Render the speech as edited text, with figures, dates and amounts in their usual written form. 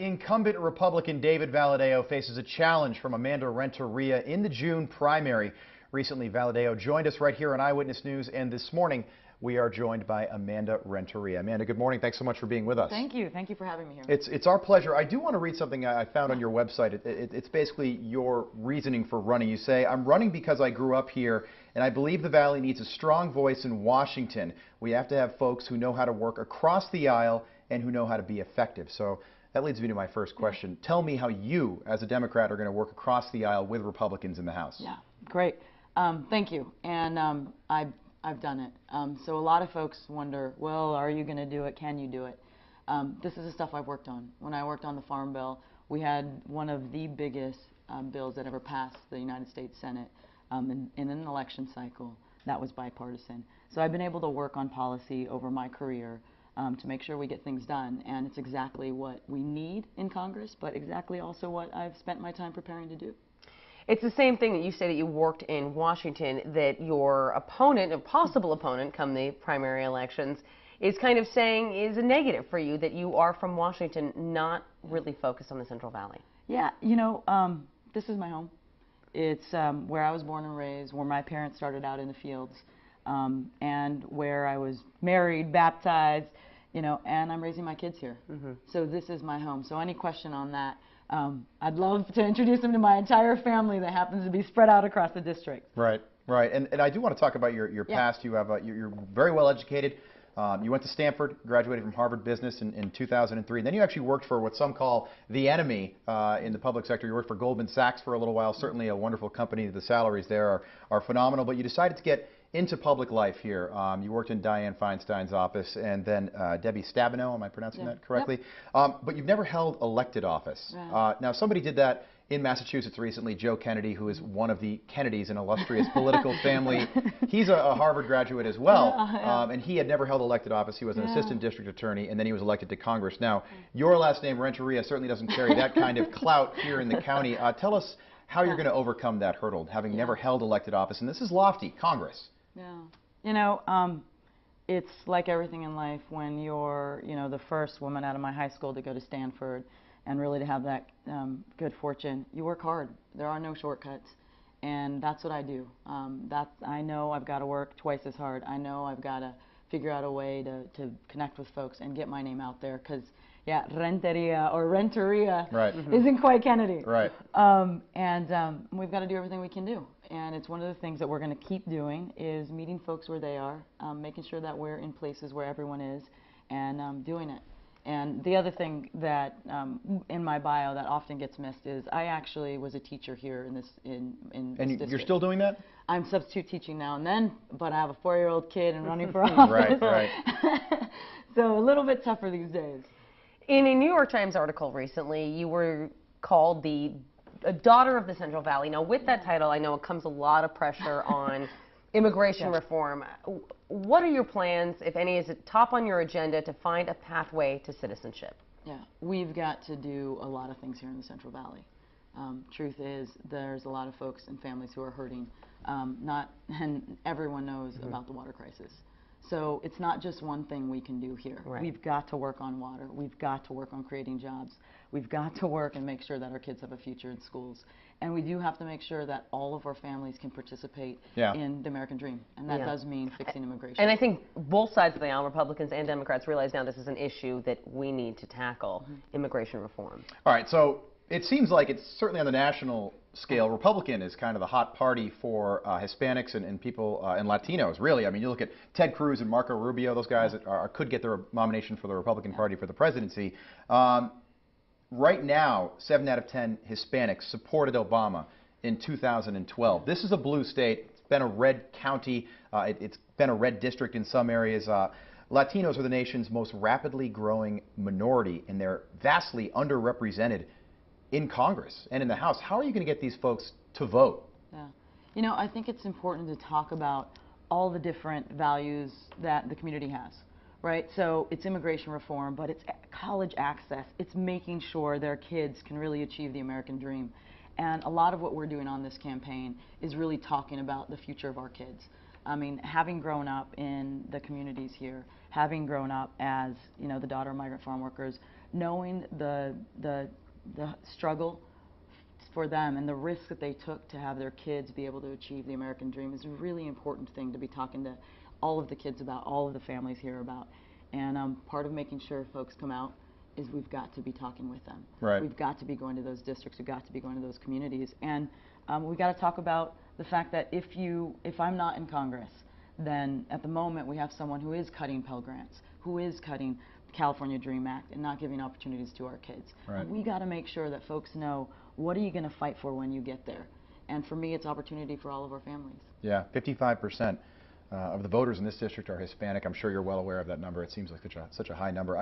Incumbent Republican David Valadao faces a challenge from Amanda Renteria in the June primary. Recently, Valadao joined us right here on Eyewitness News, and this morning we are joined by Amanda Renteria. Amanda, good morning. Thanks so much for being with us. Thank you. Thank you for having me here. It's our pleasure. I do want to read something I found on your website. It's basically your reasoning for running. You say, "I'm running because I grew up here, and I believe the Valley needs a strong voice in Washington. We have to have folks who know how to work across the aisle and who know how to be effective." So that leads me to my first question. Tell me how you, as a Democrat, are going to work across the aisle with Republicans in the House. Yeah, great. Thank you. And I've done it. So a lot of folks wonder, well, are you going to do it? Can you do it? This is the stuff I've worked on. When I worked on the Farm Bill, we had one of the biggest bills that ever passed the United States Senate in an election cycle that was bipartisan. So I've been able to work on policy over my career to make sure we get things done. And it's exactly what we need in Congress, but exactly also what I've spent my time preparing to do. It's the same thing that you say that you worked in Washington, that your opponent, a possible opponent come the primary elections, is kind of saying is a negative for you, that you are from Washington, not really focused on the Central Valley. Yeah, you know, this is my home. It's where I was born and raised, where my parents started out in the fields, and where I was married, baptized, you know, and I'm raising my kids here. So this is my home. So any question on that, I'd love to introduce them to my entire family that happens to be spread out across the district. Right, right. And I do want to talk about your past. You have you're very well educated. You went to Stanford, graduated from Harvard Business in 2003. And then you actually worked for what some call the enemy in the public sector. You worked for Goldman Sachs for a little while, certainly a wonderful company. The salaries there are phenomenal. But you decided to get into public life here. You worked in Dianne Feinstein's office, and then Debbie Stabenow, am I pronouncing that correctly? Yep. But you've never held elected office. Right. Now, somebody did that in Massachusetts recently, Joe Kennedy, who is one of the Kennedys, an illustrious political family. He's a Harvard graduate as well, and he had never held elected office. He was an assistant district attorney, and then he was elected to Congress. Now, your last name, Renteria, certainly doesn't carry that kind of clout here in the county. Tell us how you're going to overcome that hurdle, having never held elected office. And this is lofty, Congress. Yeah, you know, it's like everything in life. When you're, you know, the first woman out of my high school to go to Stanford, and really to have that good fortune, you work hard. There are no shortcuts, and that's what I do. I know I've got to work twice as hard. I know I've got to figure out a way to connect with folks and get my name out there, because Renteria or Renteria isn't quite Kennedy. Right. We've got to do everything we can do. And it's one of the things that we're going to keep doing, is meeting folks where they are, making sure that we're in places where everyone is, and doing it. And the other thing that in my bio that often gets missed is I actually was a teacher here in this And district. You're still doing that? I'm substitute teaching now and then, but I have a 4-year-old kid and running for office. Right. So a little bit tougher these days. In a New York Times article recently, you were called the daughter of the Central Valley. Now, with that title, I know it comes a lot of pressure on immigration reform. What are your plans, if any? Is it top on your agenda to find a pathway to citizenship? Yeah, we've got to do a lot of things here in the Central Valley. Truth is, there's a lot of folks and families who are hurting. And everyone knows about the water crisis. So it's not just one thing we can do here. Right. We've got to work on water. We've got to work on creating jobs. We've got to work and make sure that our kids have a future in schools. And we do have to make sure that all of our families can participate in the American dream. And that does mean fixing immigration. And I think both sides of the aisle, Republicans and Democrats, realize now this is an issue that we need to tackle, immigration reform. All right, so it seems like it's certainly on the national scale, Republican is kind of the hot party for Hispanics and people and Latinos, really. I mean, you look at Ted Cruz and Marco Rubio, those guys that could get their nomination for the Republican Party for the presidency. Right now, 7 out of 10 Hispanics supported Obama in 2012. This is a blue state. It's been a red county. It's been a red district in some areas. Latinos are the nation's most rapidly growing minority, and they're vastly underrepresented in Congress and in the House. How are you going to get these folks to vote? Yeah. You know, I think it's important to talk about all the different values that the community has, right? So it's immigration reform, but it's college access. It's making sure their kids can really achieve the American dream. And a lot of what we're doing on this campaign is really talking about the future of our kids. I mean, having grown up in the communities here, having grown up as, you know, the daughter of migrant farm workers, knowing the struggle for them and the risk that they took to have their kids be able to achieve the American dream is a really important thing to be talking to all of the kids about, all of the families here about. And part of making sure folks come out is we've got to be talking with them. Right. We've got to be going to those districts. We've got to be going to those communities. And we've got to talk about the fact that if I'm not in Congress, then at the moment we have someone who is cutting Pell Grants, who is cutting the California Dream Act and not giving opportunities to our kids. Right. And we got to make sure that folks know, what are you going to fight for when you get there? And for me, it's opportunity for all of our families. Yeah, 55% of the voters in this district are Hispanic. I'm sure you're well aware of that number. It seems like such a high number.